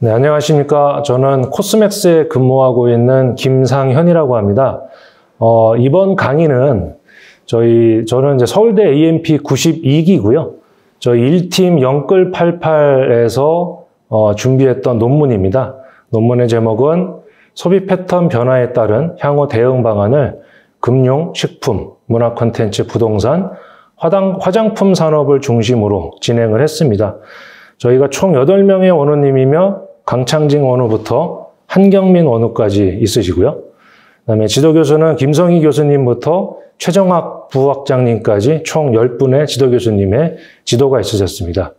네, 안녕하십니까. 저는 코스맥스에 근무하고 있는 김상현이라고 합니다. 이번 강의는 저는 이제 서울대 AMP 92기고요. 저희 1팀 영끌 88에서 준비했던 논문입니다. 논문의 제목은 소비 패턴 변화에 따른 향후 대응 방안을 금융, 식품, 문화 콘텐츠, 부동산, 화장품 산업을 중심으로 진행을 했습니다. 저희가 총 8명의 원우님이며 강창진 원우부터 한경민 원우까지 있으시고요. 그다음에 지도교수는 김성희 교수님부터 최정학 부학장님까지 총 10분의 지도교수님의 지도가 있으셨습니다.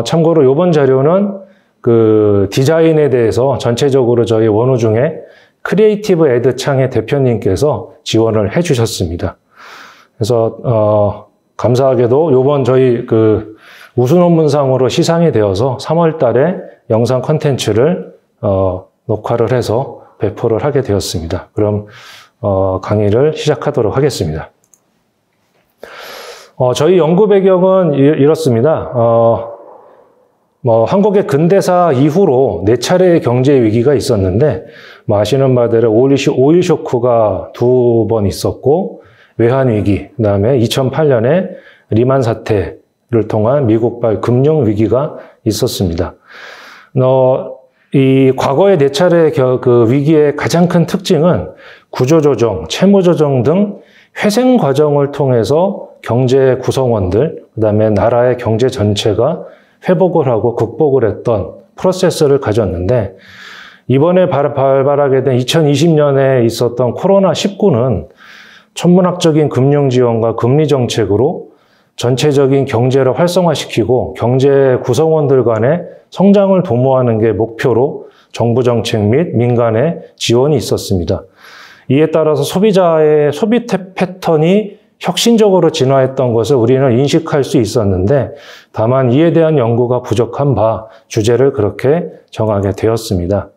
참고로 이번 자료는 그 디자인에 대해서 전체적으로 저희 원우 중에 크리에이티브 에드 창의 대표님께서 지원을 해주셨습니다. 그래서 감사하게도 이번 저희 그 우수 논문상으로 시상이 되어서 3월 달에 영상 콘텐츠를 녹화를 해서 배포를 하게 되었습니다. 그럼 강의를 시작하도록 하겠습니다. 저희 연구 배경은 이렇습니다. 한국의 근대사 이후로 4차례의 경제 위기가 있었는데, 아시는 바대로 오일 쇼크가 2번 있었고, 외환 위기, 그다음에 2008년에 리만 사태를 통한 미국발 금융 위기가 있었습니다. 이 과거의 4차례 그 위기의 가장 큰 특징은 구조조정, 채무조정 등 회생 과정을 통해서 경제 구성원들, 그다음에 나라의 경제 전체가 회복을 하고 극복을 했던 프로세스를 가졌는데, 이번에 발발하게 된 2020년에 있었던 코로나19는 천문학적인 금융 지원과 금리 정책으로 전체적인 경제를 활성화시키고 경제 구성원들 간의 성장을 도모하는 게 목표로 정부 정책 및 민간의 지원이 있었습니다. 이에 따라서 소비자의 소비 패턴이 혁신적으로 진화했던 것을 우리는 인식할 수 있었는데, 다만 이에 대한 연구가 부족한 바 주제를 그렇게 정하게 되었습니다.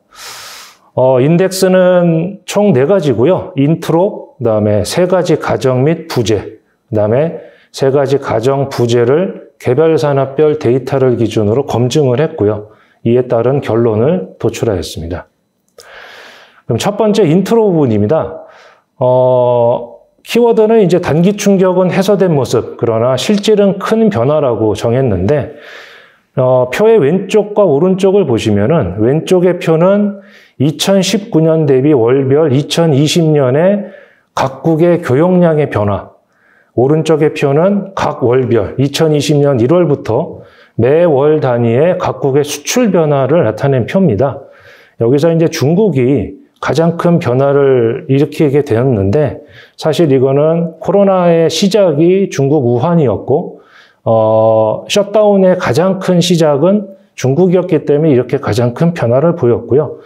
인덱스는 총 4가지고요. 인트로, 그다음에 3가지 가정 및 부재, 그다음에 3가지 가정 부재를 개별 산업별 데이터를 기준으로 검증을 했고요. 이에 따른 결론을 도출하였습니다. 그럼 첫 번째 인트로 부분입니다. 키워드는 이제 단기 충격은 해소된 모습, 그러나 실질은 큰 변화라고 정했는데, 표의 왼쪽과 오른쪽을 보시면은 왼쪽의 표는 2019년 대비 월별 2020년의 각국의 교역량의 변화, 오른쪽의 표는 각 월별 2020년 1월부터 매월 단위의 각국의 수출 변화를 나타낸 표입니다. 여기서 이제 중국이 가장 큰 변화를 일으키게 되었는데, 사실 이거는 코로나의 시작이 중국 우한이었고, 셧다운의 가장 큰 시작은 중국이었기 때문에 이렇게 가장 큰 변화를 보였고요.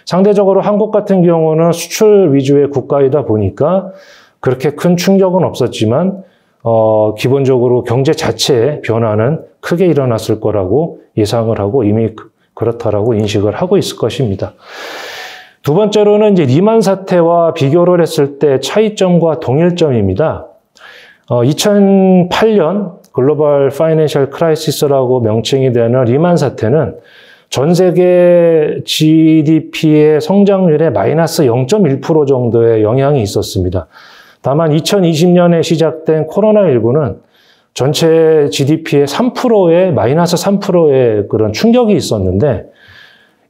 상대적으로 한국 같은 경우는 수출 위주의 국가이다 보니까 그렇게 큰 충격은 없었지만, 기본적으로 경제 자체의 변화는 크게 일어났을 거라고 예상을 하고 이미 그렇다라고 인식을 하고 있을 것입니다. 두 번째로는 이제 리만 사태와 비교를 했을 때 차이점과 동일점입니다. 2008년 글로벌 파이낸셜 크라이시스라고 명칭이 되는 리만 사태는 전 세계 GDP의 성장률에 마이너스 0.1% 정도의 영향이 있었습니다. 다만 2020년에 시작된 코로나19는 전체 GDP의 3%의 마이너스 3%의 그런 충격이 있었는데,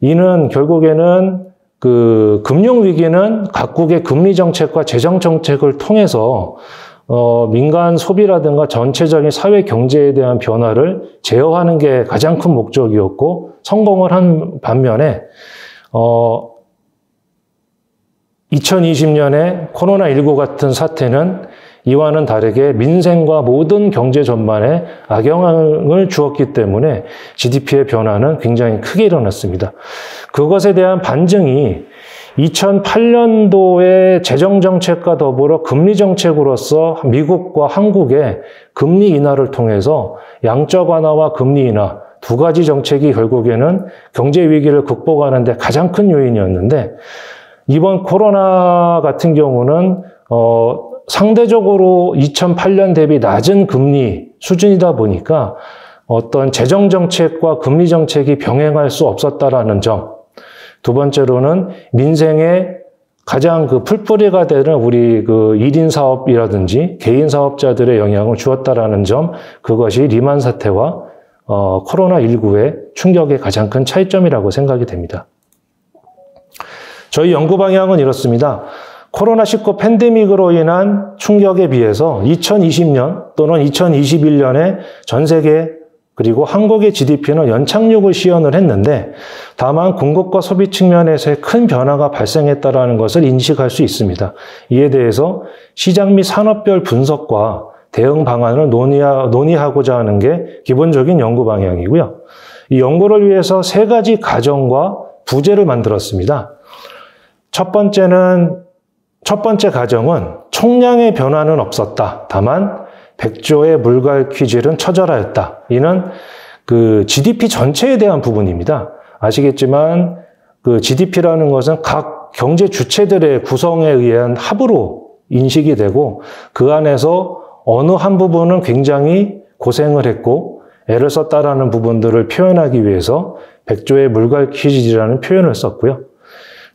이는 결국에는 그 금융위기는 각국의 금리 정책과 재정 정책을 통해서 민간 소비라든가 전체적인 사회 경제에 대한 변화를 제어하는 게 가장 큰 목적이었고 성공을 한 반면에 2020년에 코로나19 같은 사태는 이와는 다르게 민생과 모든 경제 전반에 악영향을 주었기 때문에 GDP의 변화는 굉장히 크게 일어났습니다. 그것에 대한 반증이 2008년도의 재정정책과 더불어 금리정책으로서 미국과 한국의 금리 인하를 통해서 양적 완화와 금리 인하 2가지 정책이 결국에는 경제 위기를 극복하는 데 가장 큰 요인이었는데, 이번 코로나 같은 경우는 상대적으로 2008년 대비 낮은 금리 수준이다 보니까 어떤 재정 정책과 금리 정책이 병행할 수 없었다라는 점. 두 번째로는 민생의 가장 그 풀뿌리가 되는 우리 그 1인 사업이라든지 개인 사업자들의 영향을 주었다라는 점, 그것이 리만 사태와 코로나19의 충격의 가장 큰 차이점이라고 생각이 됩니다. 저희 연구 방향은 이렇습니다. 코로나19 팬데믹으로 인한 충격에 비해서 2020년 또는 2021년에 전 세계 그리고 한국의 GDP는 연착륙을 시현을 했는데 다만 공급과 소비 측면에서의 큰 변화가 발생했다는 것을 인식할 수 있습니다. 이에 대해서 시장 및 산업별 분석과 대응 방안을 논의하고자 하는 게 기본적인 연구 방향이고요. 이 연구를 위해서 3가지 가정과 부제를 만들었습니다. 첫 번째 가정은 총량의 변화는 없었다. 다만 100조의 물갈 퀴즐은 처절하였다. 이는 그 GDP 전체에 대한 부분입니다. 아시겠지만 그 GDP라는 것은 각 경제 주체들의 구성에 의한 합으로 인식이 되고 그 안에서 어느 한 부분은 굉장히 고생을 했고 애를 썼다라는 부분들을 표현하기 위해서 100조의 물갈 퀴즐이라는 표현을 썼고요.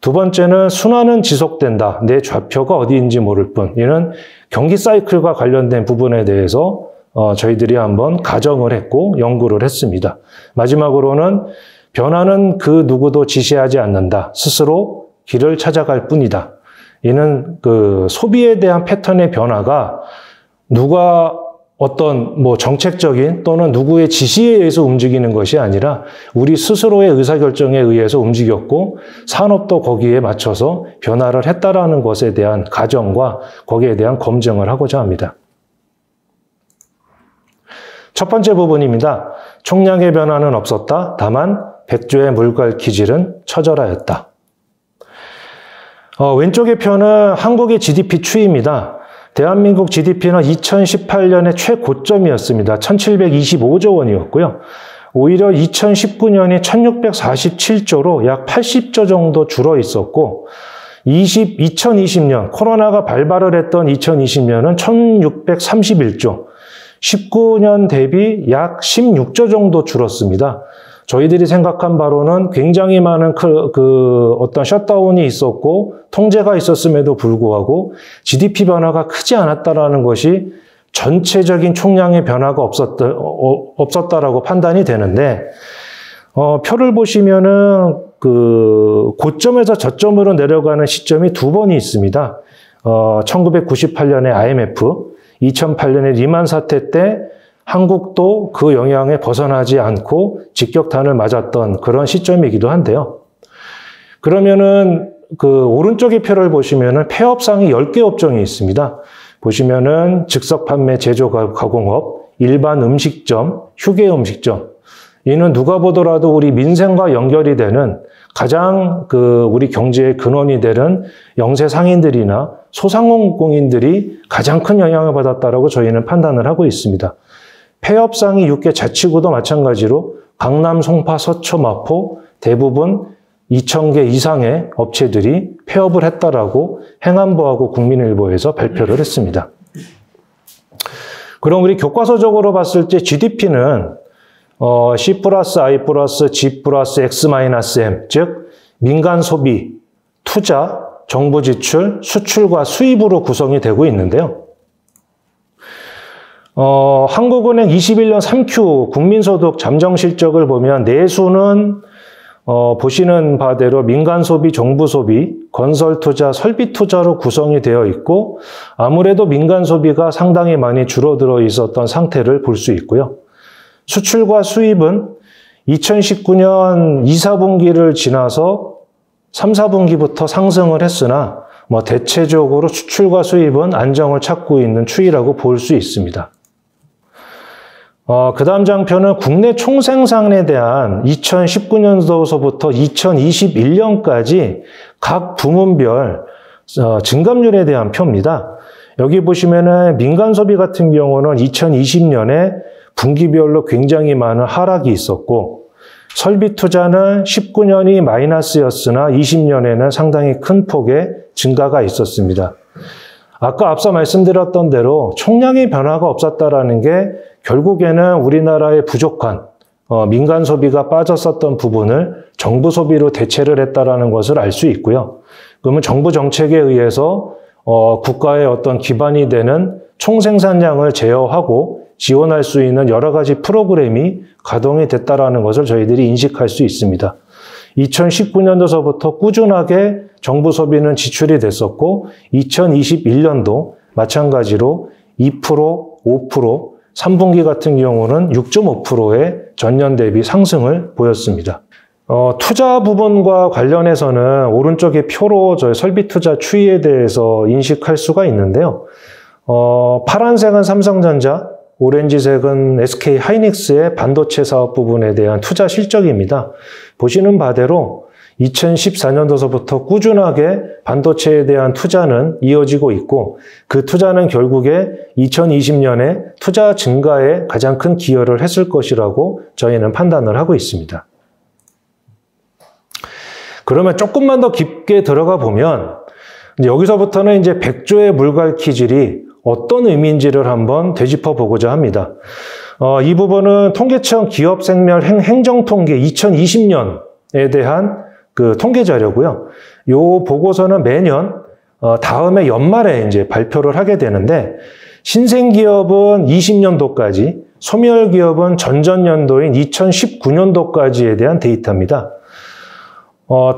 두 번째는 순환은 지속된다. 내 좌표가 어디인지 모를 뿐. 이는 경기 사이클과 관련된 부분에 대해서 저희들이 한번 가정을 했고 연구를 했습니다. 마지막으로는 변화는 그 누구도 지시하지 않는다. 스스로 길을 찾아갈 뿐이다. 이는 그 소비에 대한 패턴의 변화가 누가 어떤 정책적인 또는 누구의 지시에 의해서 움직이는 것이 아니라 우리 스스로의 의사결정에 의해서 움직였고 산업도 거기에 맞춰서 변화를 했다라는 것에 대한 가정과 거기에 대한 검증을 하고자 합니다. 첫 번째 부분입니다. 총량의 변화는 없었다. 다만 100조의 물갈 퀴즐은 처절하였다. 왼쪽의 표는 한국의 GDP 추이입니다. 대한민국 GDP는 2018년에 최고점이었습니다. 1725조 원이었고요. 오히려 2019년이 1647조로 약 80조 정도 줄어 있었고 2020년 코로나가 발발을 했던 2020년은 1631조, 19년 대비 약 16조 정도 줄었습니다. 저희들이 생각한 바로는 굉장히 많은 어떤 셧다운이 있었고 통제가 있었음에도 불구하고 GDP 변화가 크지 않았다라는 것이 전체적인 총량의 변화가 없었다라고 판단이 되는데 표를 보시면은 그 고점에서 저점으로 내려가는 시점이 2번이 있습니다. 1998년에 IMF, 2008년에 리만 사태 때 한국도 그 영향에 벗어나지 않고 직격탄을 맞았던 그런 시점이기도 한데요. 그러면은 그 오른쪽의 표를 보시면은 폐업상이 10개 업종이 있습니다. 보시면은 즉석 판매 제조 가공업, 일반 음식점, 휴게 음식점. 이는 누가 보더라도 우리 민생과 연결이 되는 가장 우리 경제의 근원이 되는 영세 상인들이나 소상공인들이 가장 큰 영향을 받았다라고 저희는 판단을 하고 있습니다. 폐업상이 6개 자치구도 마찬가지로 강남, 송파, 서초, 마포 대부분 2,000개 이상의 업체들이 폐업을 했다라고 행안부하고 국민일보에서 발표를 했습니다. 그럼 우리 교과서적으로 봤을 때 GDP는 C 플러스 I 플러스 G 플러스 X 마이너스 M, 즉 민간 소비, 투자, 정부 지출, 수출과 수입으로 구성이 되고 있는데요. 한국은행 21년 3Q 국민소득 잠정 실적을 보면 내수는 보시는 바대로 민간 소비, 정부 소비, 건설 투자, 설비 투자로 구성이 되어 있고 아무래도 민간 소비가 상당히 많이 줄어들어 있었던 상태를 볼 수 있고요. 수출과 수입은 2019년 2, 4분기를 지나서 3, 4분기부터 상승을 했으나 대체적으로 수출과 수입은 안정을 찾고 있는 추이라고 볼 수 있습니다. 그 다음 장표는 국내 총생산에 대한 2019년도서부터 2021년까지 각 부문별 증감률에 대한 표입니다. 여기 보시면은 민간 소비 같은 경우는 2020년에 분기별로 굉장히 많은 하락이 있었고 설비 투자는 19년이 마이너스였으나 20년에는 상당히 큰 폭의 증가가 있었습니다. 아까 앞서 말씀드렸던 대로 총량의 변화가 없었다라는 게 결국에는 우리나라의 부족한 민간 소비가 빠졌었던 부분을 정부 소비로 대체를 했다라는 것을 알 수 있고요. 그러면 정부 정책에 의해서 국가의 어떤 기반이 되는 총생산량을 제어하고 지원할 수 있는 여러 가지 프로그램이 가동이 됐다라는 것을 저희들이 인식할 수 있습니다. 2019년도서부터 꾸준하게 정부 소비는 지출이 됐었고 2021년도 마찬가지로 2%, 5%, 3분기 같은 경우는 6.5%의 전년 대비 상승을 보였습니다. 투자 부분과 관련해서는 오른쪽의 표로 저희 설비 투자 추이에 대해서 인식할 수가 있는데요. 파란색은 삼성전자, 오렌지색은 SK 하이닉스의 반도체 사업 부분에 대한 투자 실적입니다. 보시는 바대로 2014년도서부터 꾸준하게 반도체에 대한 투자는 이어지고 있고 그 투자는 결국에 2020년에 투자 증가에 가장 큰 기여를 했을 것이라고 저희는 판단을 하고 있습니다. 그러면 조금만 더 깊게 들어가 보면 여기서부터는 이제 100조의 물갈퀴질이 어떤 의미인지를 한번 되짚어 보고자 합니다. 이 부분은 통계청 기업생멸 행정통계 2020년에 대한 그 통계 자료고요. 요 보고서는 매년 다음해 연말에 이제 발표를 하게 되는데 신생기업은 20년도까지, 소멸기업은 전전년도인 2019년도까지에 대한 데이터입니다.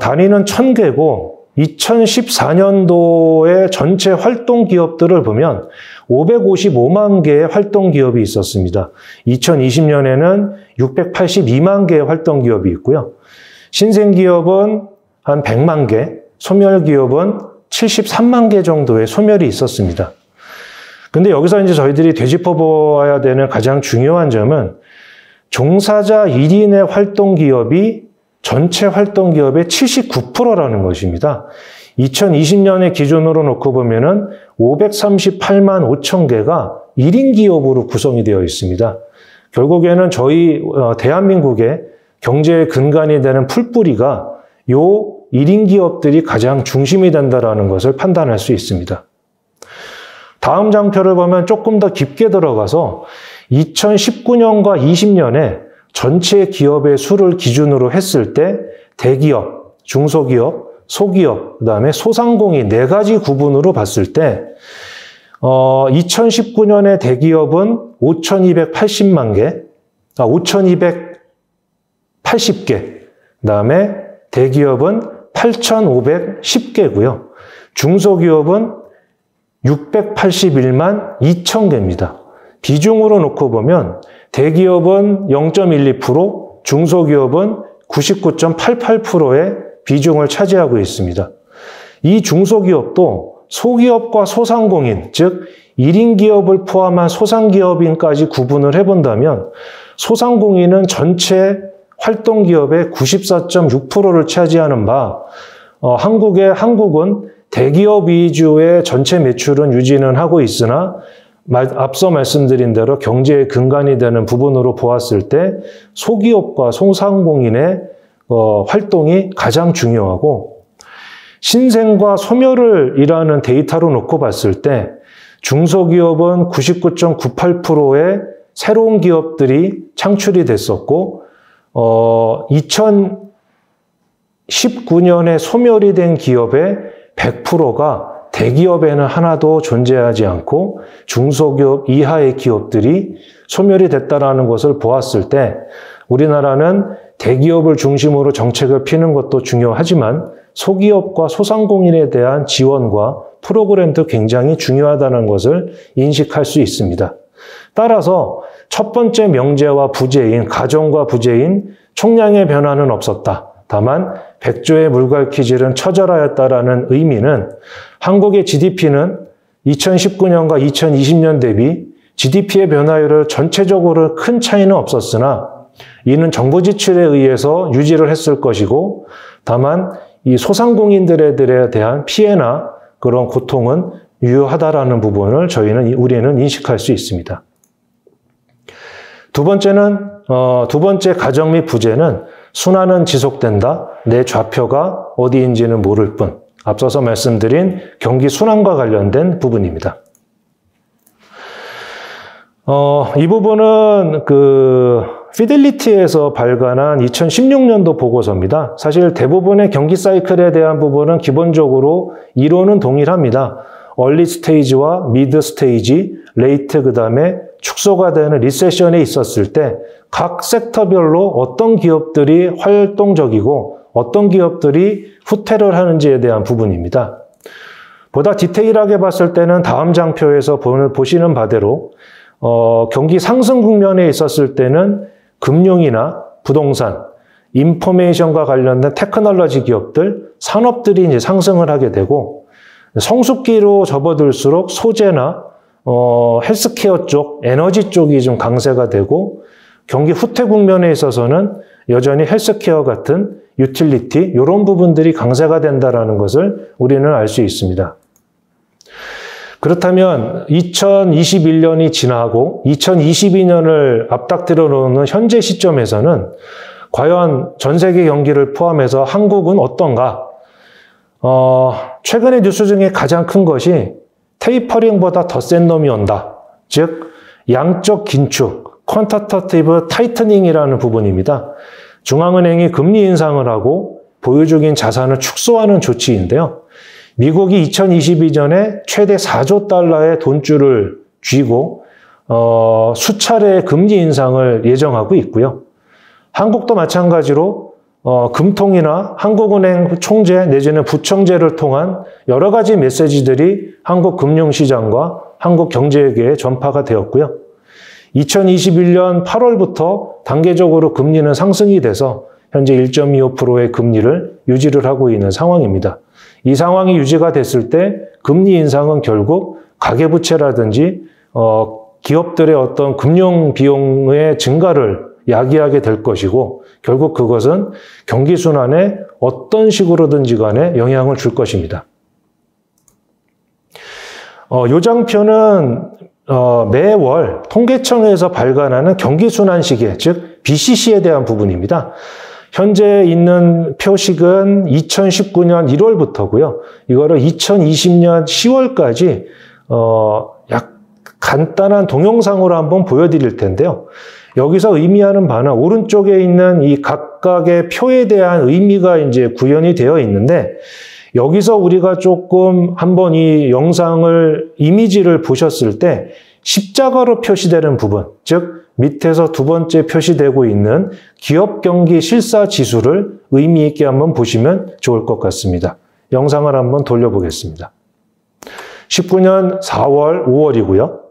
단위는 1000개고 2014년도의 전체 활동 기업들을 보면 555만 개의 활동 기업이 있었습니다. 2020년에는 682만 개의 활동 기업이 있고요. 신생기업은 한 100만 개, 소멸기업은 73만 개 정도의 소멸이 있었습니다. 근데 여기서 이제 저희들이 되짚어 보아야 되는 가장 중요한 점은 종사자 1인의 활동 기업이 전체 활동 기업의 79%라는 것입니다. 2020년의 기준으로 놓고 보면은 538만 5천 개가 1인 기업으로 구성이 되어 있습니다. 결국에는 저희 대한민국의 경제의 근간이 되는 풀뿌리가 요 1인 기업들이 가장 중심이 된다라는 것을 판단할 수 있습니다. 다음 장표를 보면 조금 더 깊게 들어가서 2019년과 20년에 전체 기업의 수를 기준으로 했을 때 대기업, 중소기업, 소기업, 그다음에 소상공인 4가지 구분으로 봤을 때 2019년에 대기업은 5,280만 개, 5,280개, 그다음에 대기업은 8,510개고요. 중소기업은 681만 2천 개입니다. 비중으로 놓고 보면 대기업은 0.12%, 중소기업은 99.88%의 비중을 차지하고 있습니다. 이 중소기업도 소기업과 소상공인, 즉 1인 기업을 포함한 소상기업인까지 구분을 해본다면 소상공인은 전체 활동기업의 94.6%를 차지하는 바 한국은 대기업 위주의 전체 매출은 유지는 하고 있으나 앞서 말씀드린 대로 경제의 근간이 되는 부분으로 보았을 때 소기업과 소상공인의 활동이 가장 중요하고 신생과 소멸을 일하는 데이터로 놓고 봤을 때 중소기업은 99.98%의 새로운 기업들이 창출이 됐었고 2019년에 소멸이 된 기업의 100%가 대기업에는 하나도 존재하지 않고 중소기업 이하의 기업들이 소멸이 됐다는 것을 보았을 때 우리나라는 대기업을 중심으로 정책을 피는 것도 중요하지만 소기업과 소상공인에 대한 지원과 프로그램도 굉장히 중요하다는 것을 인식할 수 있습니다. 따라서 첫 번째 명제와 부재인, 가정과 부재인 총량의 변화는 없었다. 다만 100조의 물갈퀴질은 처절하였다라는 의미는 한국의 GDP는 2019년과 2020년 대비 GDP의 변화율을 전체적으로 큰 차이는 없었으나 이는 정부 지출에 의해서 유지를 했을 것이고 다만 이 소상공인들에 대한 피해나 그런 고통은 유효하다라는 부분을 우리는 인식할 수 있습니다. 두 번째 가정 및 부재는 순환은 지속된다. 내 좌표가 어디인지는 모를 뿐. 앞서서 말씀드린 경기 순환과 관련된 부분입니다. 이 부분은 피델리티에서 발간한 2016년도 보고서입니다. 사실 대부분의 경기 사이클에 대한 부분은 기본적으로 이론은 동일합니다. 얼리 스테이지와 미드 스테이지, 레이트 그다음에 축소가 되는 리세션에 있었을 때 각 섹터별로 어떤 기업들이 활동적이고 어떤 기업들이 후퇴를 하는지에 대한 부분입니다. 보다 디테일하게 봤을 때는 다음 장표에서 보시는 바대로 경기 상승 국면에 있었을 때는 금융이나 부동산, 인포메이션과 관련된 테크놀로지 기업들, 산업들이 이제 상승을 하게 되고 성숙기로 접어들수록 소재나 헬스케어 쪽, 에너지 쪽이 좀 강세가 되고 경기 후퇴 국면에 있어서는 여전히 헬스케어 같은 유틸리티 이런 부분들이 강세가 된다는 것을 우리는 알 수 있습니다. 그렇다면 2021년이 지나고 2022년을 앞닥뜨려 놓는 현재 시점에서는 과연 전 세계 경기를 포함해서 한국은 어떤가? 최근의 뉴스 중에 가장 큰 것이 테이퍼링보다 더 센 놈이 온다. 즉 양적 긴축, 퀀터터티브 타이트닝이라는 부분입니다. 중앙은행이 금리 인상을 하고 보유 중인 자산을 축소하는 조치인데요. 미국이 2022년에 최대 4조 달러의 돈줄을 쥐고 수차례의 금리 인상을 예정하고 있고요. 한국도 마찬가지로 금통이나 한국은행 총재 내지는 부총재를 통한 여러 가지 메시지들이 한국 금융시장과 한국 경제계에 전파가 되었고요. 2021년 8월부터 단계적으로 금리는 상승이 돼서 현재 1.25%의 금리를 유지를 하고 있는 상황입니다. 이 상황이 유지가 됐을 때 금리 인상은 결국 가계부채라든지 기업들의 어떤 금융 비용의 증가를 야기하게 될 것이고 결국 그것은 경기 순환에 어떤 식으로든지 간에 영향을 줄 것입니다. 이 장표는 매월 통계청에서 발간하는 경기순환시계, 즉 BCC에 대한 부분입니다. 현재 있는 표식은 2019년 1월부터고요. 이거를 2020년 10월까지 약 간단한 동영상으로 한번 보여드릴 텐데요. 여기서 의미하는 바는 오른쪽에 있는 이 각각의 표에 대한 의미가 이제 구현이 되어 있는데 여기서 우리가 조금 한번 이 영상을 이미지를 보셨을 때 십자가로 표시되는 부분, 즉 밑에서 두 번째 표시되고 있는 기업 경기 실사 지수를 의미 있게 한번 보시면 좋을 것 같습니다. 영상을 한번 돌려보겠습니다. 19년 4월, 5월이고요.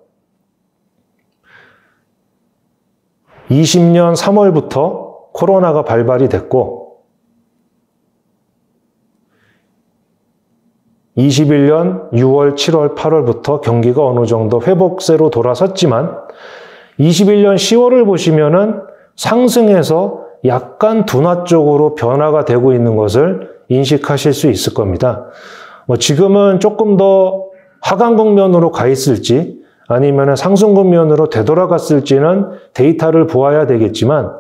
20년 3월부터 코로나가 발발이 됐고 21년 6월, 7월, 8월부터 경기가 어느 정도 회복세로 돌아섰지만 21년 10월을 보시면은 상승해서 약간 둔화 쪽으로 변화가 되고 있는 것을 인식하실 수 있을 겁니다. 지금은 조금 더 하강 국면으로 가 있을지 아니면 상승 국면으로 되돌아갔을지는 데이터를 보아야 되겠지만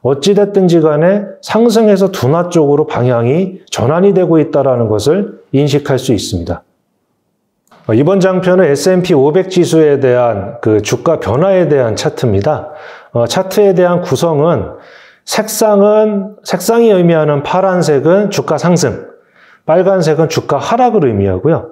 어찌됐든지 간에 상승해서 둔화 쪽으로 방향이 전환이 되고 있다는 것을 인식할 수 있습니다. 이번 장표는 S&P 500 지수에 대한 그 주가 변화에 대한 차트입니다. 차트에 대한 구성은 색상이 의미하는 파란색은 주가 상승, 빨간색은 주가 하락을 의미하고요.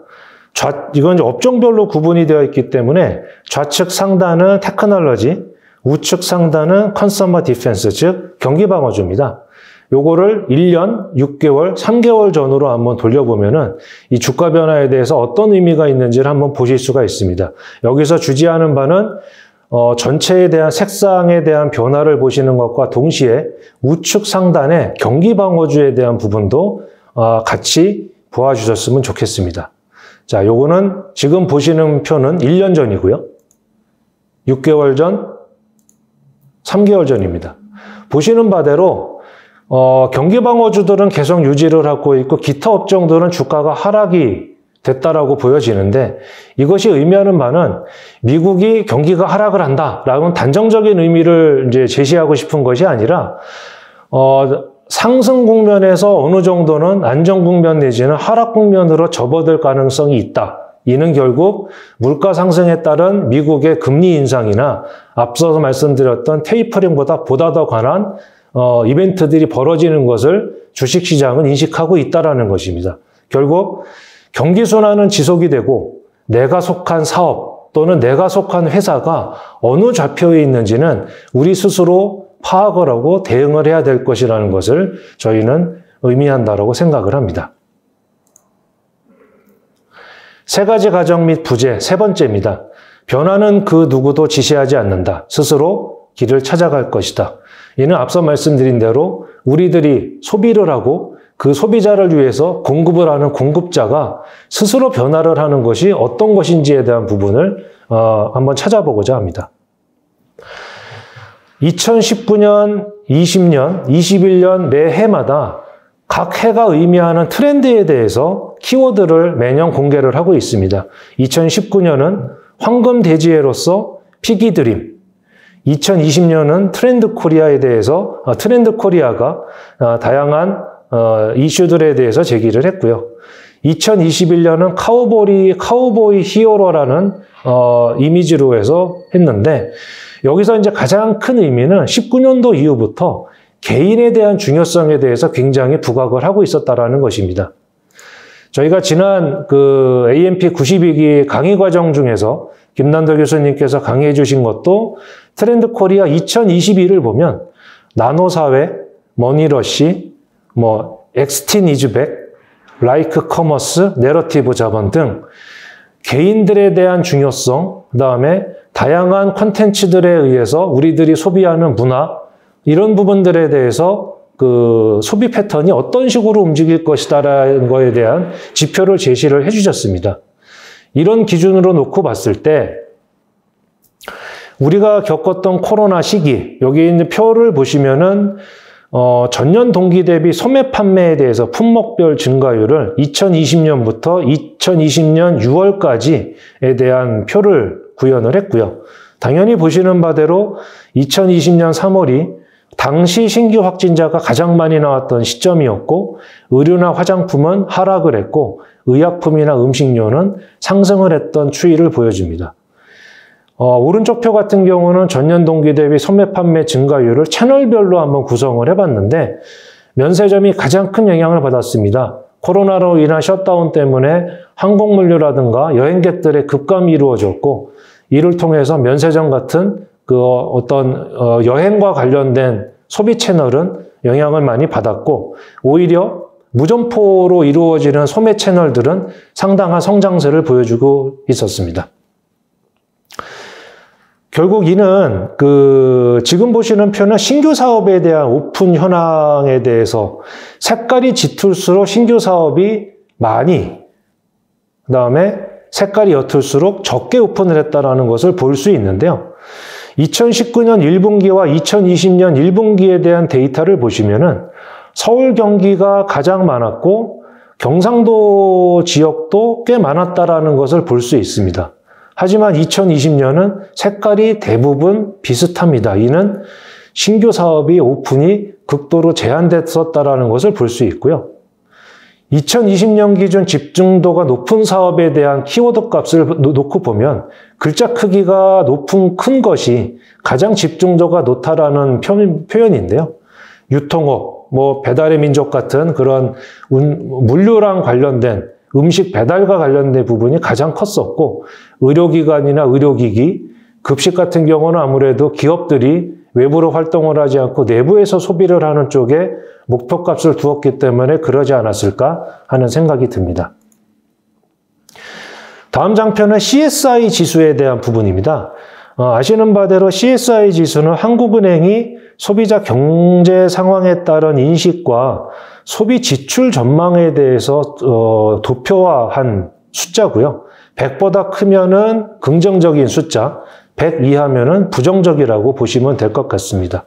이건 이제 업종별로 구분이 되어 있기 때문에 좌측 상단은 테크놀로지, 우측 상단은 컨서머 디펜스, 즉 경기 방어주입니다. 요거를 1년, 6개월, 3개월 전으로 한번 돌려보면은 이 주가 변화에 대해서 어떤 의미가 있는지를 한번 보실 수가 있습니다. 여기서 주지하는 바는 전체에 대한 색상에 대한 변화를 보시는 것과 동시에 우측 상단에 경기 방어주에 대한 부분도 같이 보아주셨으면 좋겠습니다. 자, 요거는 지금 보시는 표는 1년 전이고요. 6개월 전, 3개월 전입니다. 보시는 바대로 경기 방어주들은 계속 유지를 하고 있고 기타 업종들은 주가가 하락이 됐다라고 보여지는데 이것이 의미하는 바는 미국이 경기가 하락을 한다라는 단정적인 의미를 이제 제시하고 싶은 것이 아니라 상승 국면에서 어느 정도는 안정 국면 내지는 하락 국면으로 접어들 가능성이 있다. 이는 결국 물가 상승에 따른 미국의 금리 인상이나 앞서서 말씀드렸던 테이퍼링보다 보다 더 관한 이벤트들이 벌어지는 것을 주식시장은 인식하고 있다는 것입니다. 결국 경기순환은 지속이 되고 내가 속한 사업 또는 내가 속한 회사가 어느 좌표에 있는지는 우리 스스로 파악을 하고 대응을 해야 될 것이라는 것을 저희는 의미한다고 생각을 합니다. 세 가지 가정 및 부재, 세 번째입니다. 변화는 그 누구도 지시하지 않는다. 스스로 길을 찾아갈 것이다. 이는 앞서 말씀드린 대로 우리들이 소비를 하고 그 소비자를 위해서 공급을 하는 공급자가 스스로 변화를 하는 것이 어떤 것인지에 대한 부분을 한번 찾아보고자 합니다. 2019년, 20년, 21년 매 해마다 각 해가 의미하는 트렌드에 대해서 키워드를 매년 공개를 하고 있습니다. 2019년은 황금 대지해로서 피기드림, 2020년은 트렌드 코리아에 대해서 트렌드 코리아가 다양한 이슈들에 대해서 제기를 했고요. 2021년은 카우보이 히어로라는 이미지로 해서 했는데 여기서 이제 가장 큰 의미는 19년도 이후부터 개인에 대한 중요성에 대해서 굉장히 부각을 하고 있었다라는 것입니다. 저희가 지난 AMP 92기 강의 과정 중에서 김난도 교수님께서 강의해 주신 것도 트렌드 코리아 2022를 보면 나노사회, 머니러시, 엑스틴 이즈백, 라이크 커머스, 내러티브 자본 등 개인들에 대한 중요성, 그 다음에 다양한 콘텐츠들에 의해서 우리들이 소비하는 문화, 이런 부분들에 대해서 소비 패턴이 어떤 식으로 움직일 것이다라는 거에 대한 지표를 제시를 해주셨습니다. 이런 기준으로 놓고 봤을 때 우리가 겪었던 코로나 시기, 여기 있는 표를 보시면은 전년 동기 대비 소매 판매에 대해서 품목별 증가율을 2020년부터 2020년 6월까지에 대한 표를 구현을 했고요. 당연히 보시는 바대로 2020년 3월이 당시 신규 확진자가 가장 많이 나왔던 시점이었고 의류나 화장품은 하락을 했고 의약품이나 음식료는 상승을 했던 추이를 보여줍니다. 오른쪽 표 같은 경우는 전년 동기 대비 소매 판매 증가율을 채널별로 한번 구성을 해봤는데 면세점이 가장 큰 영향을 받았습니다. 코로나로 인한 셧다운 때문에 항공물류라든가 여행객들의 급감이 이루어졌고 이를 통해서 면세점 같은 여행과 관련된 소비 채널은 영향을 많이 받았고 오히려 무점포로 이루어지는 소매 채널들은 상당한 성장세를 보여주고 있었습니다. 결국 이는 지금 보시는 표는 신규 사업에 대한 오픈 현황에 대해서 색깔이 짙을수록 신규 사업이 많이, 그 다음에 색깔이 옅을수록 적게 오픈을 했다는 것을 볼 수 있는데요. 2019년 1분기와 2020년 1분기에 대한 데이터를 보시면은 서울, 경기가 가장 많았고 경상도 지역도 꽤 많았다라는 것을 볼 수 있습니다. 하지만 2020년은 색깔이 대부분 비슷합니다. 이는 신규 사업이 오픈이 극도로 제한됐었다라는 것을 볼 수 있고요. 2020년 기준 집중도가 높은 사업에 대한 키워드 값을 놓고 보면 글자 크기가 큰 것이 가장 집중도가 높다라는 표현인데요. 유통업, 배달의 민족 같은 그런 물류랑 관련된 음식 배달과 관련된 부분이 가장 컸었고 의료기관이나 의료기기, 급식 같은 경우는 아무래도 기업들이 외부로 활동을 하지 않고 내부에서 소비를 하는 쪽에 목표값을 두었기 때문에 그러지 않았을까 하는 생각이 듭니다. 다음 장표는 CSI 지수에 대한 부분입니다. 아시는 바대로 CSI 지수는 한국은행이 소비자 경제 상황에 따른 인식과 소비 지출 전망에 대해서 도표화한 숫자고요. 100보다 크면은 긍정적인 숫자, 100 이하면은 부정적이라고 보시면 될 것 같습니다.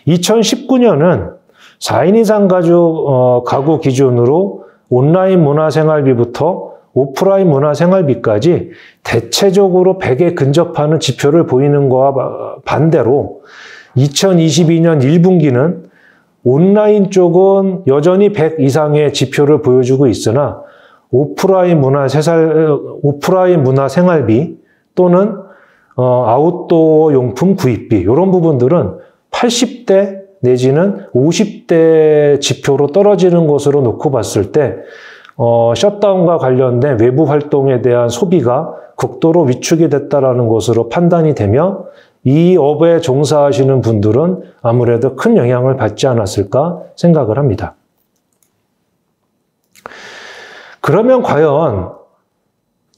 2019년은 4인 이상 가구 기준으로 온라인 문화생활비부터 오프라인 문화생활비까지 대체적으로 100에 근접하는 지표를 보이는 것과 반대로 2022년 1분기는 온라인 쪽은 여전히 100 이상의 지표를 보여주고 있으나 오프라인 문화 생활비 또는 아웃도어 용품 구입비 이런 부분들은 80대 내지는 50대 지표로 떨어지는 것으로 놓고 봤을 때 셧다운과 관련된 외부 활동에 대한 소비가 극도로 위축이 됐다라는 것으로 판단이 되며 이 업에 종사하시는 분들은 아무래도 큰 영향을 받지 않았을까 생각을 합니다. 그러면 과연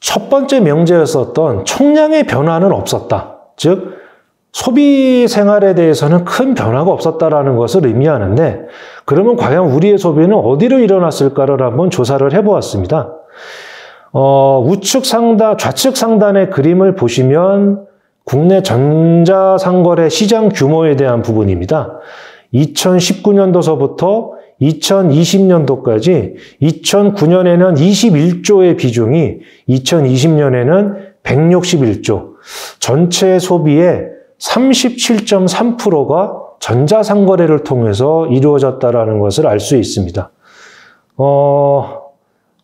첫 번째 명제였었던 총량의 변화는 없었다. 즉 소비 생활에 대해서는 큰 변화가 없었다라는 것을 의미하는데 그러면 과연 우리의 소비는 어디로 일어났을까를 한번 조사를 해보았습니다. 좌측 상단의 그림을 보시면 국내 전자상거래 시장 규모에 대한 부분입니다. 2019년도서부터 2020년도까지 2009년에는 21조의 비중이 2020년에는 161조, 전체 소비의 37.3%가 전자상거래를 통해서 이루어졌다는 것을 알 수 있습니다.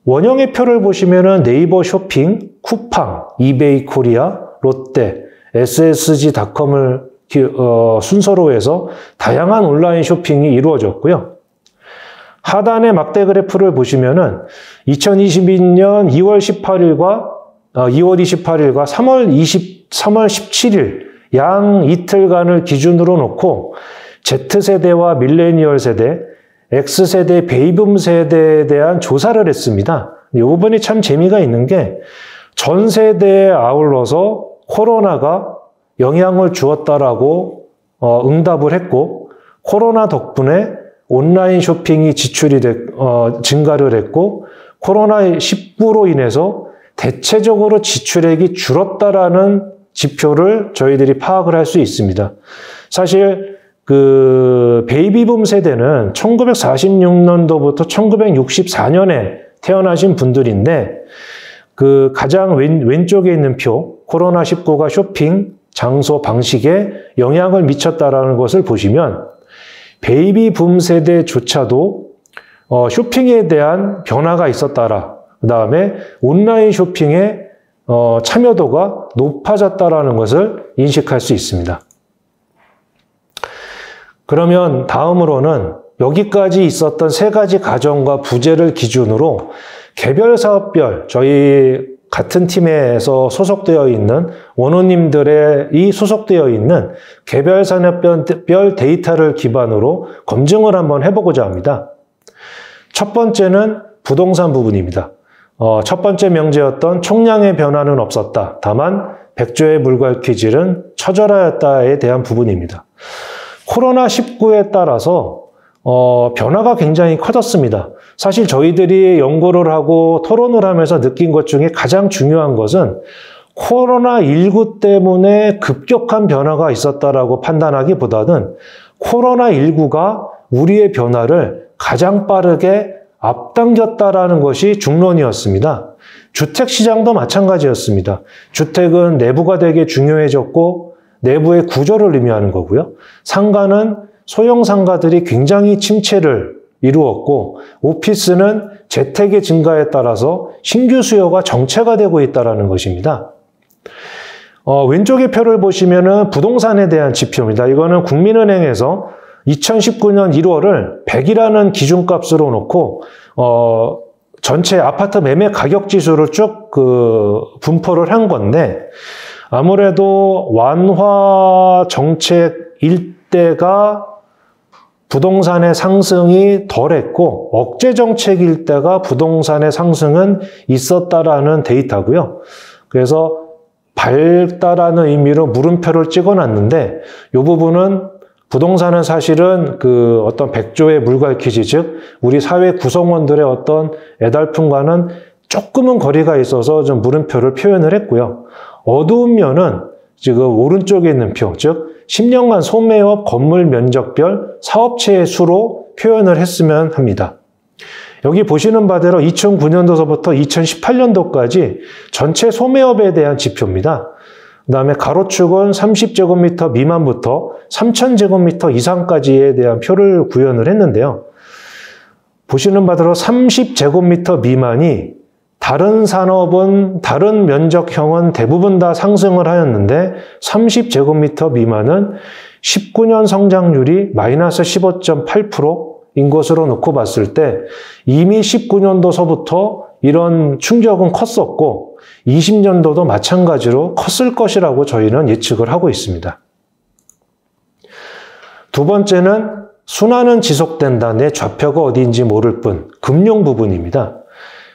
원형의 표를 보시면은 네이버 쇼핑, 쿠팡, 이베이 코리아, 롯데, SSG닷컴을 순서로 해서 다양한 온라인 쇼핑이 이루어졌고요. 하단의 막대 그래프를 보시면은 2022년 2월 28일과 3월 17일 양 이틀간을 기준으로 놓고 Z세대와 밀레니얼 세대, X세대, 베이붐 세대에 대한 조사를 했습니다. 이 부분이 참 재미가 있는 게 전 세대에 아울러서 코로나가 영향을 주었다라고 응답을 했고 코로나 덕분에 온라인 쇼핑이 증가를 했고 코로나19로 인해서 대체적으로 지출액이 줄었다라는 지표를 저희들이 파악을 할 수 있습니다. 사실 베이비붐 세대는 1946년도부터 1964년에 태어나신 분들인데 가장 왼쪽에 있는 표, 코로나19가 쇼핑, 장소, 방식에 영향을 미쳤다라는 것을 보시면 베이비붐 세대조차도 쇼핑에 대한 변화가 있었다라. 그 다음에 온라인 쇼핑에 참여도가 높아졌다라는 것을 인식할 수 있습니다. 그러면 다음으로는 여기까지 있었던 세 가지 가정과 부재를 기준으로 개별 사업별, 저희 같은 팀에서 소속되어 있는 원우님들이 소속되어 있는 개별 산업별 데이터를 기반으로 검증을 한번 해보고자 합니다. 첫 번째는 부동산 부분입니다. 첫 번째 명제였던 총량의 변화는 없었다. 다만 백조의 물갈퀴질은 처절하였다에 대한 부분입니다. 코로나19에 따라서 변화가 굉장히 커졌습니다. 사실 저희들이 연구를 하고 토론을 하면서 느낀 것 중에 가장 중요한 것은 코로나19 때문에 급격한 변화가 있었다라고 판단하기보다는 코로나19가 우리의 변화를 가장 빠르게 앞당겼다라는 것이 중론이었습니다. 주택시장도 마찬가지였습니다. 주택은 내부가 되게 중요해졌고 내부의 구조를 의미하는 거고요. 상가는 소형 상가들이 굉장히 침체를 이루었고 오피스는 재택의 증가에 따라서 신규 수요가 정체가 되고 있다는 것입니다. 왼쪽의 표를 보시면은 부동산에 대한 지표입니다. 이거는 국민은행에서 2019년 1월을 100이라는 기준값으로 놓고 전체 아파트 매매 가격 지수를 쭉 분포를 한 건데 아무래도 완화 정책일 때가 부동산의 상승이 덜했고 억제 정책일 때가 부동산의 상승은 있었다라는 데이터고요. 그래서 밝다라는 의미로 물음표를 찍어놨는데 이 부분은 부동산은 사실은 어떤 백조의 물갈퀴질, 즉 우리 사회 구성원들의 어떤 애달픔과는 조금은 거리가 있어서 좀 물음표를 표현을 했고요. 어두운 면은 지금 오른쪽에 있는 표, 즉 10년간 소매업 건물 면적별 사업체의 수로 표현을 했으면 합니다. 여기 보시는 바대로 2009년도서부터 2018년도까지 전체 소매업에 대한 지표입니다. 그다음에 가로축은 30제곱미터 미만부터 3000제곱미터 이상까지에 대한 표를 구현을 했는데요. 보시는 바대로 30제곱미터 미만이 다른 산업은, 다른 면적형은 대부분 다 상승을 하였는데 30제곱미터 미만은 19년 성장률이 마이너스 15.8%인 것으로 놓고 봤을 때 이미 19년도서부터 이런 충격은 컸었고 20년도도 마찬가지로 컸을 것이라고 저희는 예측을 하고 있습니다. 두 번째는 순환은 지속된다. 내 좌표가 어디인지 모를 뿐. 금융 부분입니다.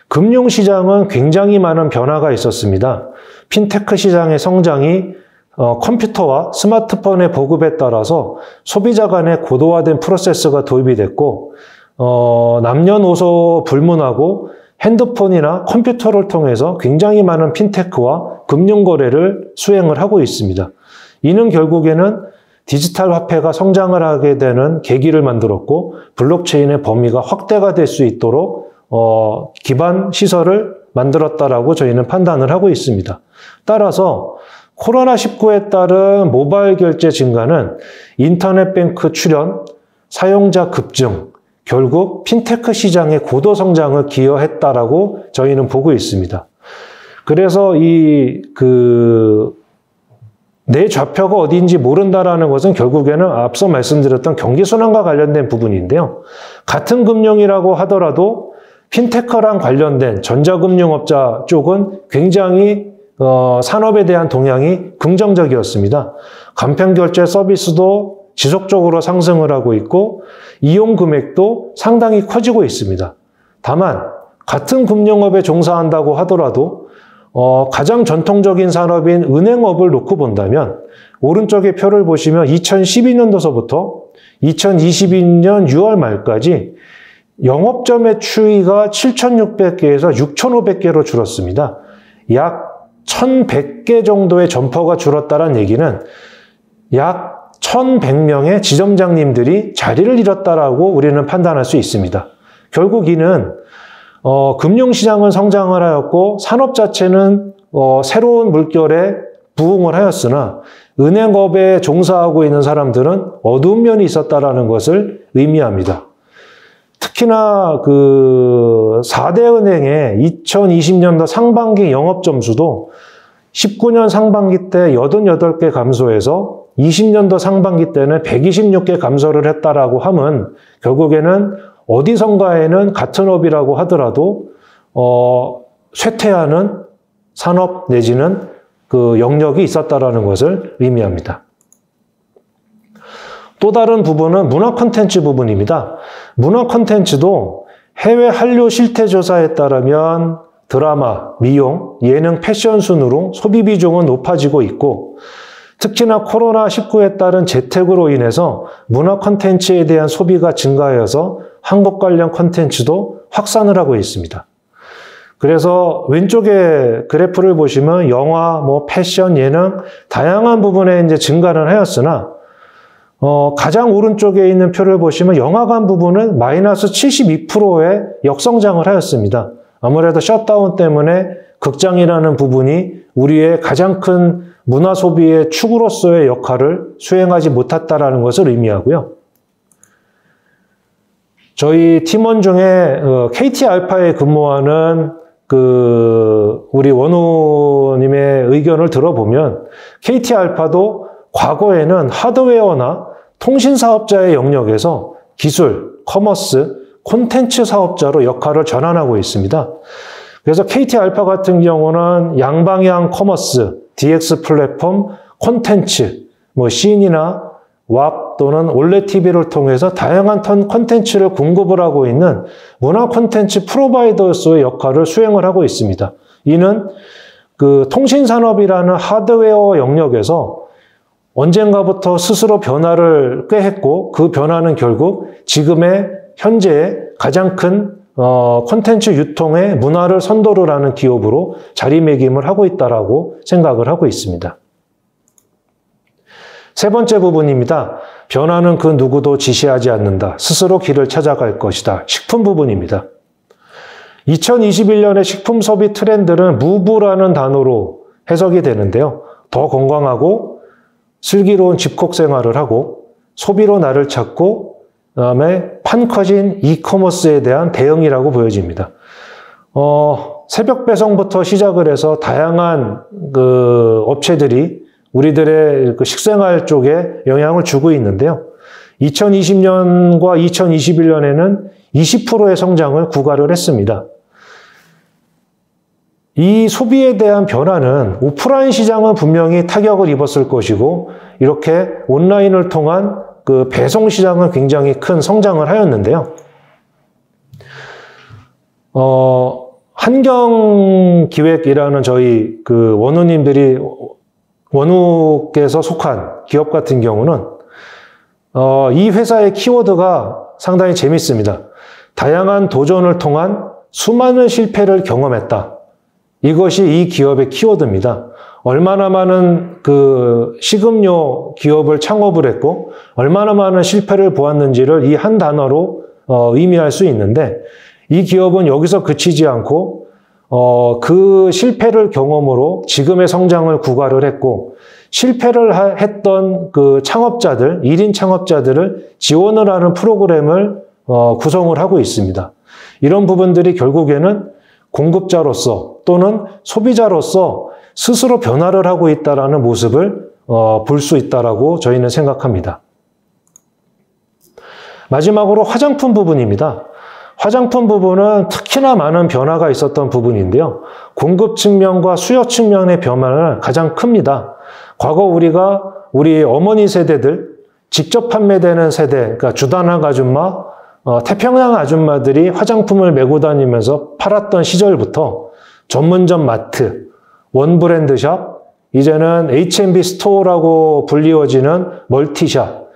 금융시장은 굉장히 많은 변화가 있었습니다. 핀테크 시장의 성장이 컴퓨터와 스마트폰의 보급에 따라서 소비자 간의 고도화된 프로세스가 도입이 됐고 남녀노소 불문하고 핸드폰이나 컴퓨터를 통해서 굉장히 많은 핀테크와 금융거래를 수행을 하고 있습니다. 이는 결국에는 디지털 화폐가 성장을 하게 되는 계기를 만들었고 블록체인의 범위가 확대가 될 수 있도록 기반 시설을 만들었다라고 저희는 판단을 하고 있습니다. 따라서 코로나19에 따른 모바일 결제 증가는 인터넷 뱅크 출현, 사용자 급증, 결국 핀테크 시장의 고도 성장을 기여했다라고 저희는 보고 있습니다. 그래서 내 좌표가 어디인지 모른다라는 것은 결국에는 앞서 말씀드렸던 경기순환과 관련된 부분인데요. 같은 금융이라고 하더라도 핀테크랑 관련된 전자금융업자 쪽은 굉장히 산업에 대한 동향이 긍정적이었습니다. 간편결제 서비스도 지속적으로 상승을 하고 있고 이용 금액도 상당히 커지고 있습니다. 다만 같은 금융업에 종사한다고 하더라도 가장 전통적인 산업인 은행업을 놓고 본다면 오른쪽의 표를 보시면 2012년도서부터 2022년 6월 말까지 영업점의 추이가 7,600개에서 6,500개로 줄었습니다. 약 1,100개 정도의 점포가 줄었다는 얘기는 약 1,100명의 지점장님들이 자리를 잃었다라고 우리는 판단할 수 있습니다. 결국 이는 금융시장은 성장을 하였고 산업 자체는 새로운 물결에 부응을 하였으나 은행업에 종사하고 있는 사람들은 어두운 면이 있었다라는 것을 의미합니다. 특히나 4대 은행의 2020년도 상반기 영업점수도 19년 상반기 때 88개 감소해서 20년도 상반기 때는 126개 감소를 했다라고 함은 결국에는 어디선가에는 같은 업이라고 하더라도 쇠퇴하는 산업 내지는 그 영역이 있었다라는 것을 의미합니다. 또 다른 부분은 문화 콘텐츠 부분입니다. 문화 콘텐츠도 해외 한류 실태 조사에 따르면 드라마, 미용, 예능, 패션 순으로 소비 비중은 높아지고 있고 특히나 코로나19에 따른 재택으로 인해서 문화 콘텐츠에 대한 소비가 증가하여서 한국 관련 콘텐츠도 확산을 하고 있습니다. 그래서 왼쪽에 그래프를 보시면 영화, 패션, 예능 다양한 부분에 이제 증가는 하였으나 가장 오른쪽에 있는 표를 보시면 영화관 부분은 마이너스 72%의 역성장을 하였습니다. 아무래도 셧다운 때문에 극장이라는 부분이 우리의 가장 큰 문화 소비의 축으로서의 역할을 수행하지 못했다라는 것을 의미하고요. 저희 팀원 중에 KT 알파에 근무하는 우리 원우님의 의견을 들어보면 KT 알파도 과거에는 하드웨어나 통신 사업자의 영역에서 기술, 커머스, 콘텐츠 사업자로 역할을 전환하고 있습니다. 그래서 KT 알파 같은 경우는 양방향 커머스, DX 플랫폼, 콘텐츠, 씬이나 왑 또는 올레 TV를 통해서 다양한 콘텐츠를 공급을 하고 있는 문화 콘텐츠 프로바이더로서의 역할을 수행을 하고 있습니다. 이는 통신산업이라는 하드웨어 영역에서 언젠가부터 스스로 변화를 꾀했고 그 변화는 결국 지금의 현재의 가장 큰 콘텐츠 유통의 문화를 선도를 하는 기업으로 자리매김을 하고 있다라고 생각을 하고 있습니다. 세 번째 부분입니다. 변화는 그 누구도 지시하지 않는다. 스스로 길을 찾아갈 것이다. 식품 부분입니다. 2021년의 식품 소비 트렌드는 무브라는 단어로 해석이 되는데요. 더 건강하고 슬기로운 집콕 생활을 하고 소비로 나를 찾고 그다음에 판 커진 이커머스에 대한 대응이라고 보여집니다. 새벽 배송부터 시작을 해서 다양한 그 업체들이 우리들의 그 식생활 쪽에 영향을 주고 있는데요. 2020년과 2021년에는 20%의 성장을 구가를 했습니다. 이 소비에 대한 변화는 오프라인 시장은 분명히 타격을 입었을 것이고 이렇게 온라인을 통한 그 배송 시장은 굉장히 큰 성장을 하였는데요. 한경기획이라는 저희 그 원우께서 속한 기업 같은 경우는 이 회사의 키워드가 상당히 재밌습니다. 다양한 도전을 통한 수많은 실패를 경험했다. 이것이 이 기업의 키워드입니다. 얼마나 많은 그 식음료 기업을 창업을 했고 얼마나 많은 실패를 보았는지를 이 한 단어로 의미할 수 있는데 이 기업은 여기서 그치지 않고 그 실패를 경험으로 지금의 성장을 구가를 했고 실패를 했던 그 창업자들, 1인 창업자들을 지원을 하는 프로그램을 구성을 하고 있습니다. 이런 부분들이 결국에는 공급자로서 또는 소비자로서 스스로 변화를 하고 있다는 모습을 볼 수 있다라고 저희는 생각합니다. 마지막으로 화장품 부분입니다. 화장품 부분은 특히나 많은 변화가 있었던 부분인데요. 공급 측면과 수요 측면의 변화는 가장 큽니다. 과거 우리 어머니 세대들, 직접 판매되는 세대, 그러니까 주단학 아줌마, 태평양 아줌마들이 화장품을 메고 다니면서 팔았던 시절부터 전문점 마트, 원브랜드샵, 이제는 H&B 스토어라고 불리워지는 멀티샵,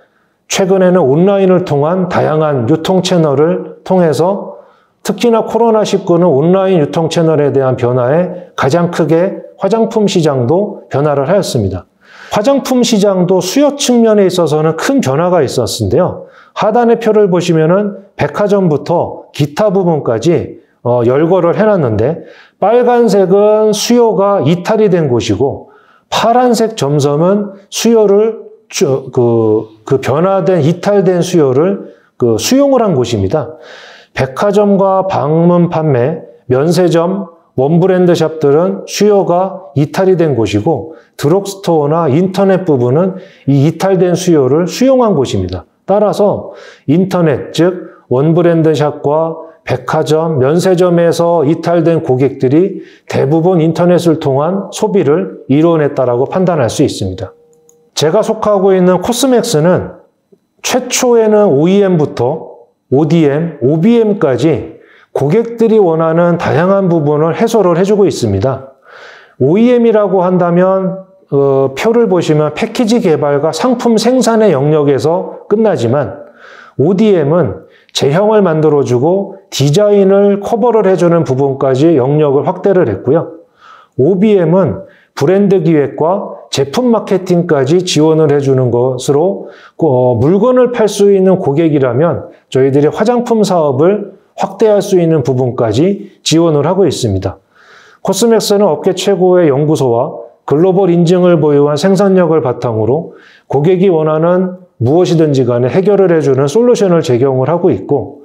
최근에는 온라인을 통한 다양한 유통 채널을 통해서 특히나 코로나19는 온라인 유통 채널에 대한 변화에 가장 크게 화장품 시장도 변화를 하였습니다. 화장품 시장도 수요 측면에 있어서는 큰 변화가 있었는데요. 하단의 표를 보시면은 백화점부터 기타 부분까지 열거를 해놨는데 빨간색은 수요가 이탈이 된 곳이고 파란색 점선은 수요를 그 변화된 이탈된 수요를 수용을 한 곳입니다. 백화점과 방문 판매, 면세점, 원브랜드 샵들은 수요가 이탈이 된 곳이고 드럭스토어나 인터넷 부분은 이 이탈된 수요를 수용한 곳입니다. 따라서 인터넷, 즉 원브랜드 샵과 백화점, 면세점에서 이탈된 고객들이 대부분 인터넷을 통한 소비를 이뤄냈다라고 판단할 수 있습니다. 제가 속하고 있는 코스맥스는 최초에는 OEM부터 ODM, OBM까지 고객들이 원하는 다양한 부분을 해소를 해주고 있습니다. OEM이라고 한다면 표를 보시면 패키지 개발과 상품 생산의 영역에서 끝나지만 ODM은 제형을 만들어주고 디자인을 커버를 해주는 부분까지 영역을 확대를 했고요. OBM은 브랜드 기획과 제품 마케팅까지 지원을 해주는 것으로 물건을 팔 수 있는 고객이라면 저희들이 화장품 사업을 확대할 수 있는 부분까지 지원을 하고 있습니다. 코스맥스는 업계 최고의 연구소와 글로벌 인증을 보유한 생산력을 바탕으로 고객이 원하는 무엇이든지 간에 해결을 해주는 솔루션을 제공을 하고 있고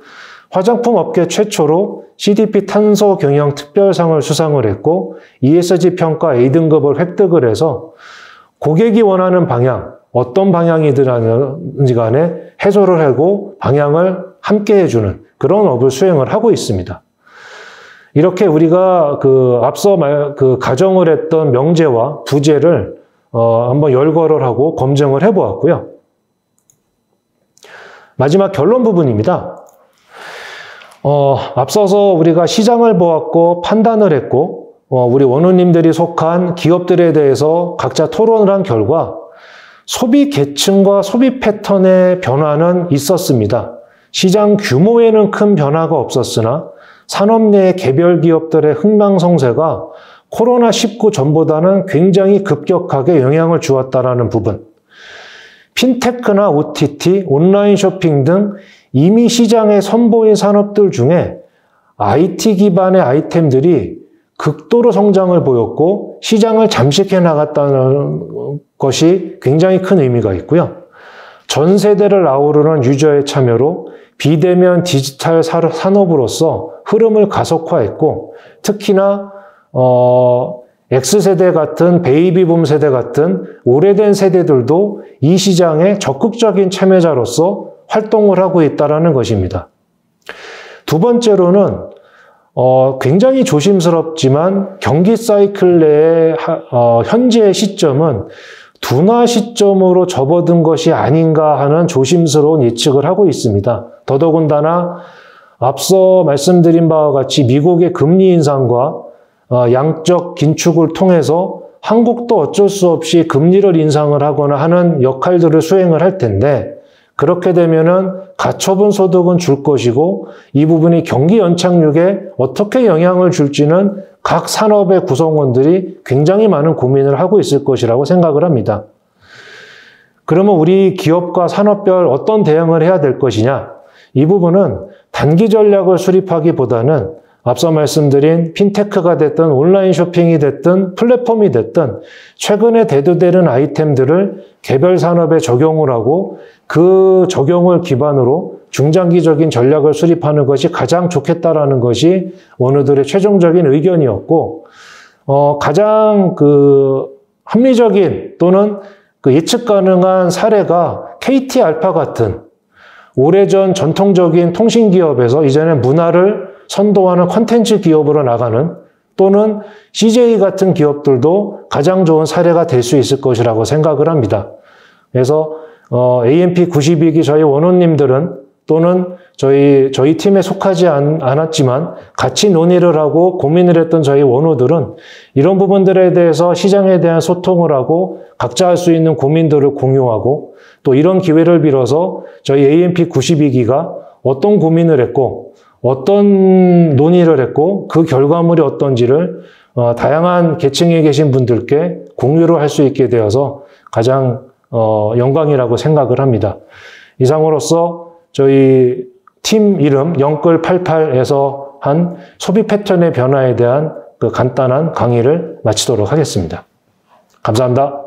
화장품 업계 최초로 CDP 탄소 경영 특별상을 수상을 했고 ESG 평가 A등급을 획득을 해서 고객이 원하는 방향, 어떤 방향이든지 간에 해소를 하고 방향을 함께 해주는 그런 업을 수행을 하고 있습니다. 이렇게 우리가 앞서 가정을 했던 명제와 부제를 한번 열거를 하고 검증을 해보았고요. 마지막 결론 부분입니다. 앞서서 우리가 시장을 보았고 판단을 했고 우리 원우님들이 속한 기업들에 대해서 각자 토론을 한 결과 소비 계층과 소비 패턴의 변화는 있었습니다. 시장 규모에는 큰 변화가 없었으나 산업 내 개별 기업들의 흥망성쇠가 코로나19 전보다는 굉장히 급격하게 영향을 주었다라는 부분. 핀테크나 OTT, 온라인 쇼핑 등 이미 시장에 선보인 산업들 중에 IT 기반의 아이템들이 극도로 성장을 보였고 시장을 잠식해 나갔다는 것이 굉장히 큰 의미가 있고요. 전 세대를 아우르는 유저의 참여로 비대면 디지털 산업으로서 흐름을 가속화했고 특히나 X세대 같은 베이비붐 세대 같은 오래된 세대들도 이 시장에 적극적인 참여자로서 활동을 하고 있다는 것입니다. 두 번째로는 굉장히 조심스럽지만 경기 사이클 내의 현재의 시점은 둔화 시점으로 접어든 것이 아닌가 하는 조심스러운 예측을 하고 있습니다. 더더군다나 앞서 말씀드린 바와 같이 미국의 금리 인상과 양적 긴축을 통해서 한국도 어쩔 수 없이 금리를 인상을 하거나 하는 역할들을 수행을 할 텐데 그렇게 되면은 가처분 소득은 줄 것이고 이 부분이 경기 연착륙에 어떻게 영향을 줄지는 각 산업의 구성원들이 굉장히 많은 고민을 하고 있을 것이라고 생각을 합니다. 그러면 우리 기업과 산업별 어떤 대응을 해야 될 것이냐? 이 부분은 단기 전략을 수립하기보다는 앞서 말씀드린 핀테크가 됐든 온라인 쇼핑이 됐든 플랫폼이 됐든 최근에 대두되는 아이템들을 개별 산업에 적용을 하고 그 적용을 기반으로 중장기적인 전략을 수립하는 것이 가장 좋겠다라는 것이 원우들의 최종적인 의견이었고 가장 합리적인 또는 예측 가능한 사례가 KT 알파 같은 오래전 전통적인 통신기업에서 이제는 문화를 선도하는 콘텐츠 기업으로 나가는 또는 CJ 같은 기업들도 가장 좋은 사례가 될 수 있을 것이라고 생각을 합니다. 그래서 AMP92기 저희 원우님들은 또는 저희 팀에 속하지 않았지만 같이 논의를 하고 고민을 했던 저희 원우들은 이런 부분들에 대해서 시장에 대한 소통을 하고 각자 할 수 있는 고민들을 공유하고 또 이런 기회를 빌어서 저희 AMP92기가 어떤 고민을 했고 어떤 논의를 했고 그 결과물이 어떤지를 다양한 계층에 계신 분들께 공유를 할 수 있게 되어서 가장 영광이라고 생각을 합니다. 이상으로서 저희 팀 이름 영끌88에서 한 소비 패턴의 변화에 대한 그 간단한 강의를 마치도록 하겠습니다. 감사합니다.